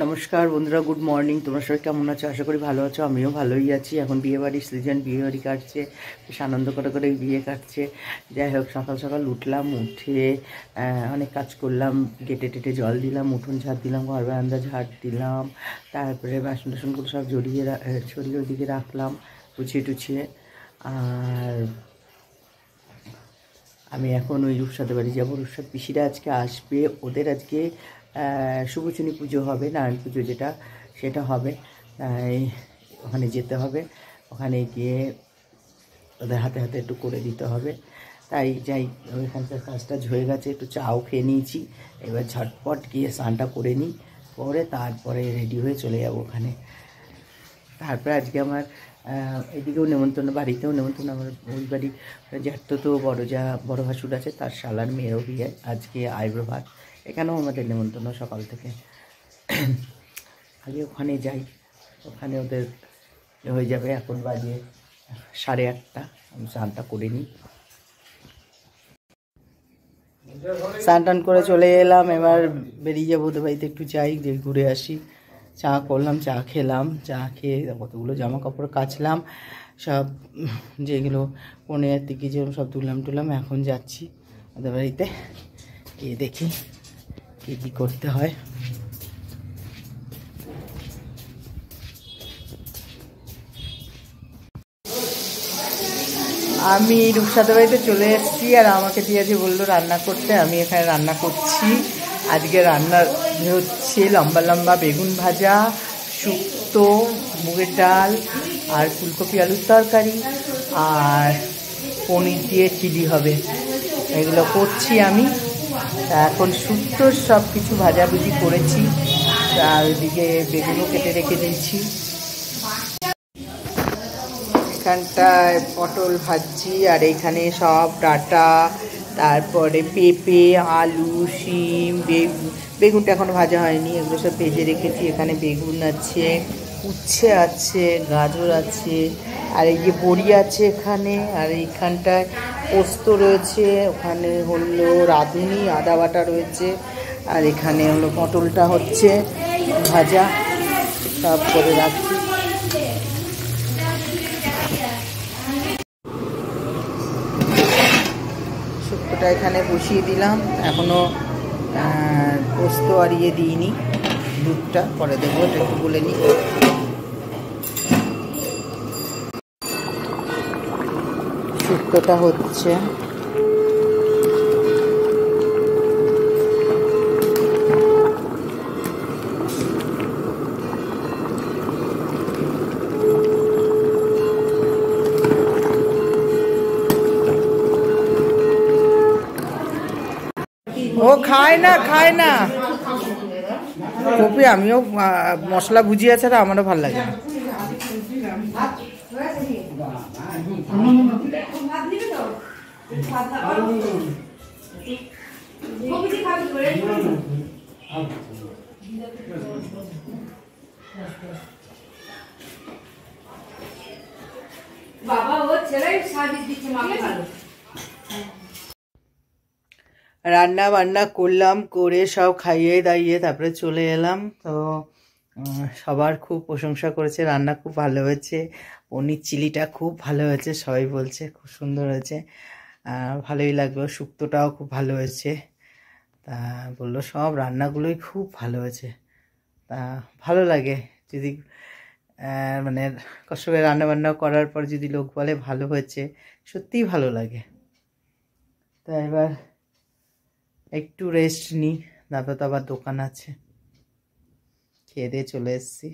নমস্কার বন্ধুরা, good morning. তোমরা সবাই কেমন আছো? আশা করি ভালো আছো। আমিও ভালোই আছি। এখন বিয়েবাড়ির সিজন, বিয়েবাড়ি কাটছে, বেশ আনন্দ করে করে বিয়ে কাটছে। যাই হোক, সকাল সকাল উঠলাম, উঠে অনেক কাজ করলাম। গেটে টেটে জল দিলাম, উঠোন ঝাড় দিলাম, ঘর বারান্দা ঝাড় দিলাম, তারপরে বাসন টাসনগুলো সব ছড়িয়ে ওদিকে রাখলাম গুছিয়ে টুছিয়ে। আর আমি এখন ওই রূপসাদের বাড়ি যাবো। রূপসাদ পিসিরা আজকে আসবে, ওদের আজকে শুভচুনি পুজো হবে, নারায়ণ পুজো যেটা, সেটা হবে। তাই ওখানে যেতে হবে, ওখানে গিয়ে ওদের হাতে হাতে একটু করে দিতে হবে। তাই যাই, ওইখানকার কাজটা হয়ে গেছে, একটু চাও খেয়ে নিয়েছি। এবার ঝটপট গিয়ে স্নানটা করে নিই, করে তারপরে রেডি হয়ে চলে যাব ওখানে। তারপরে আজকে আমার এদিকেও নেমন্তন্ন, বাড়িতেও নেমন্তন্ন। আমার ওই বাড়ি জ্যাঠতো তো বড় ভাসুর আছে, তার শালার মেয়েও বিয়ে, আজকে আইব্রো ভাত। এখানেও আমাদের নেমন্তন্ন সকাল থেকে। আগে ওখানে যাই, ওখানে ওদের হয়ে যাবে। এখন বাজে 8:30, আমি স্নানটা করে নিই। স্নান টান করে চলে এলাম, এবার বেরিয়ে যাবো ওদের বাড়িতে, একটু যাই, যে ঘুরে আসি। চা করলাম, চা খেলাম, চা খেয়ে কতগুলো জামা কাপড় কাচলাম, সব যেগুলো পনেরোর দিকে যেরকম সব তুললাম। এখন যাচ্ছি ওদের বাড়িতে, গিয়ে দেখি কী কী করতে হয়। আমি রূপসাদের বাড়িতে চলে এসেছি, আর আমাকে দিয়েছে, বললো রান্না করতে। আমি এখানে রান্না করছি। আজকে রান্নার হচ্ছে লম্বা লম্বা বেগুন ভাজা, শুক্তো, মুগের ডাল, আর ফুলকপি আলুর তরকারি, আর পনির দিয়ে চিলি হবে। এগুলো করছি আমি। এখন শুক্তো সব কিছু ভাজাভুজি করেছি, আর ওইদিকে বেগুনও কেটে রেখে দিয়েছি। এখানটায় পটল ভাজছি, আর এইখানে সব ডাঁটা, তারপরে পেঁপে, আলু, শিম, বেগুনটা এখনও ভাজা হয়নি, এগুলো সব ভেজে রেখেছি। এখানে বেগুন আছে, উচ্ছে আছে, গাজর আছে, আর এই যে বড়ি আছে এখানে, আর এইখানটায় পোস্ত রয়েছে, ওখানে হলো রাঁধুনি, আদা বাটা রয়েছে, আর এখানে হলো পটলটা হচ্ছে ভাজা, সব করে রাখছি। শুক্তোটা এখানে বসিয়ে দিলাম, এখনও পোস্ত আর ইয়ে দিইনি, দুধটা পরে দেবো, এটা একটু বলে নিই। শুক্তোটা হচ্ছে, ও খায় না কপি। আমিও মশলা ভুজিয়া ছাড়া আমারও ভালো লাগে না। বাবা ও ছেলে সাজিয়ে দিচ্ছে, মাকে ভালো। রান্না বান্না করলাম, করে সব খাইয়ে দাইয়ে তারপরে চলে এলাম। তো সবার খুব প্রশংসা করেছে, রান্না খুব ভালো হয়েছে, পনির চিলিটা খুব ভালো হয়েছে, সবাই বলছে খুব সুন্দর হয়েছে, ভালোই লাগলো। শুক্তোটাও খুব ভালো হয়েছে। তা বললো সব রান্নাগুলোই খুব ভালো হয়েছে। তা ভালো লাগে যদি মানে কষ্ট করে রান্নাবান্না করার পর যদি লোক বলে ভালো হয়েছে, সত্যিই ভালো লাগে। তা এবার একটু রেস্ট নিই, তারপর তো আবার দোকান আছে। খেয়ে দিয়ে চলে এসেছি।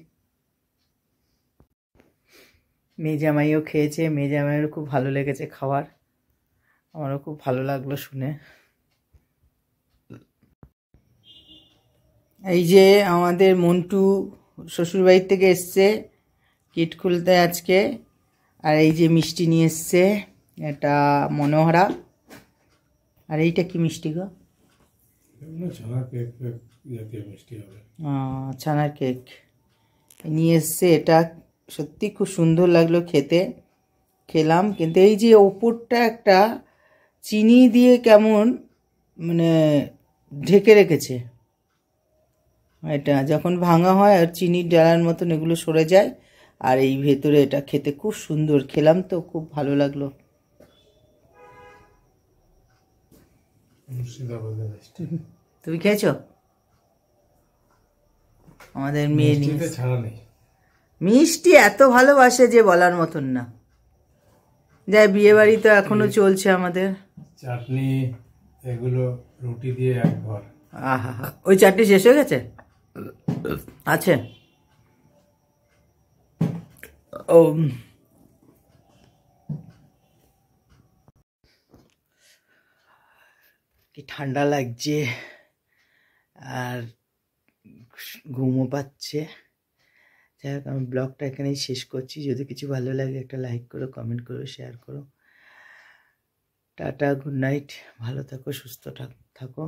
মেয়ে জামাইও খেয়েছে, মেয়ে জামাইয়েরও খুব ভালো লেগেছে খাবার, আমারও খুব ভালো লাগলো শুনে। এই যে আমাদের মন্টু শ্বশুরবাড়ির থেকে এসছে কিট খুলতে আজকে, আর এই যে মিষ্টি নিয়ে এসছে, এটা মনোহরা। আর এইটা কি মিষ্টি গো? ছানার কেক নিয়ে এসছে। এটা সত্যি খুব সুন্দর লাগলো খেতে, খেলাম। কিন্তু এই যে ওপরটা একটা চিনি দিয়ে কেমন মানে ঢেকে রেখেছে, এটা যখন ভাঙা হয় আর চিনির ডালার মতন এগুলো সরে যায়, আর এই ভেতরে এটা খেতে খুব সুন্দর, খেলাম তো খুব ভালো লাগলো। তুমি খেয়েছো? আমাদের মেয়ে মিষ্টি এত ভালোবাসে যে বলার মতন না। যাই, বিয়ে বাড়ি তো এখনো চলছে আমাদের। চাটনি এগুলো রুটি দিয়ে একবার। আহা, ওই চাটনি শেষ হয়ে গেছে? আছে? ও, কি ঠান্ডা লাগছে আর ঘুমও পাচ্ছে। যাই হোক, আমি ব্লগটা এখানেই শেষ করছি। যদি কিছু ভালো লাগে একটা লাইক করো, কমেন্ট করো, শেয়ার করো। টাটা, গুড নাইট, ভালো থাকো, সুস্থ থাকো।